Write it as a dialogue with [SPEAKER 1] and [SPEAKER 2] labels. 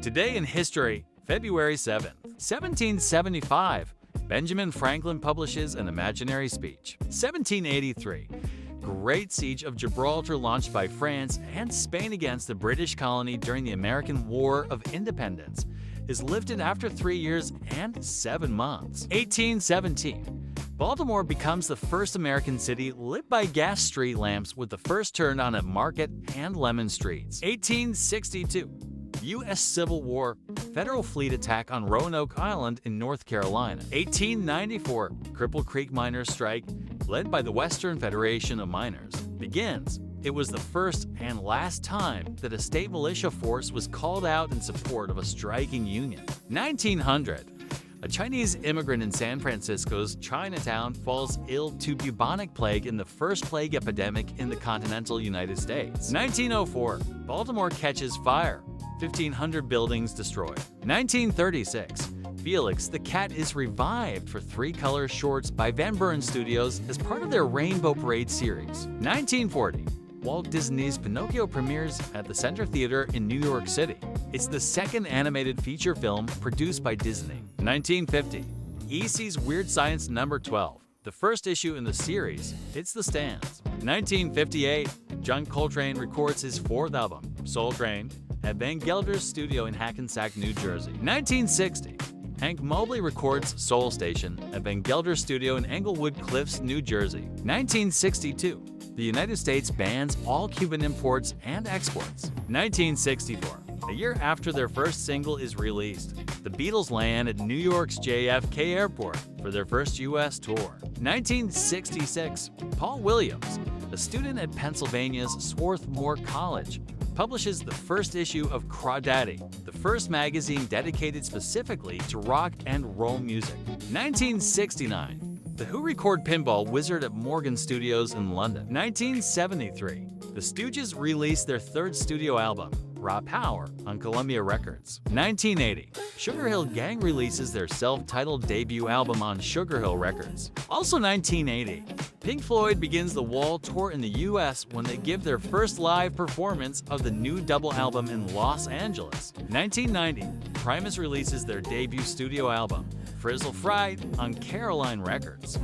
[SPEAKER 1] Today in history, February 7th, 1775, Benjamin Franklin publishes an imaginary speech. 1783, Great Siege of Gibraltar launched by France and Spain against the British colony during the American War of Independence is lifted after 3 years and 7 months. 1817, Baltimore becomes the first American city lit by gas street lamps with the first turned on at Market and Lemon Streets. 1862, U.S. Civil War, Federal fleet attack on Roanoke Island in North Carolina. 1894, Cripple Creek miners' strike, led by the Western Federation of Miners, begins. It was the first and last time that a state militia force was called out in support of a striking union. 1900, a Chinese immigrant in San Francisco's Chinatown falls ill to bubonic plague in the first plague epidemic in the continental United States. 1904, Baltimore catches fire, 1,500 buildings destroyed. 1936, Felix the Cat is revived for 3-color shorts by Van Buren Studios as part of their Rainbow Parade series. 1940, Walt Disney's Pinocchio premieres at the Center Theater in New York City. It's the second animated feature film produced by Disney. 1950, EC's Weird Science No. 12, the first issue in the series, hits the stands. 1958, John Coltrane records his 4th album, Soul Train, at Van Gelder's studio in Hackensack, New Jersey. 1960, Hank Mobley records Soul Station at Van Gelder's studio in Englewood Cliffs, New Jersey. 1962, the United States bans all Cuban imports and exports. 1964, a year after their first single is released, the Beatles land at New York's JFK Airport for their first U.S. tour. 1966, Paul Williams, a student at Pennsylvania's Swarthmore College, publishes the first issue of Crawdaddy, the first magazine dedicated specifically to rock and roll music. 1969, The Who record Pinball Wizard at Morgan Studios in London. 1973, The Stooges released their 3rd studio album, Raw Power, on Columbia Records. 1980, Sugar Hill Gang releases their self-titled debut album on Sugar Hill Records. Also 1980, Pink Floyd begins the Wall Tour in the U.S. when they give their first live performance of the new double album in Los Angeles. 1990, Primus releases their debut studio album, Frizzle Fright, on Caroline Records.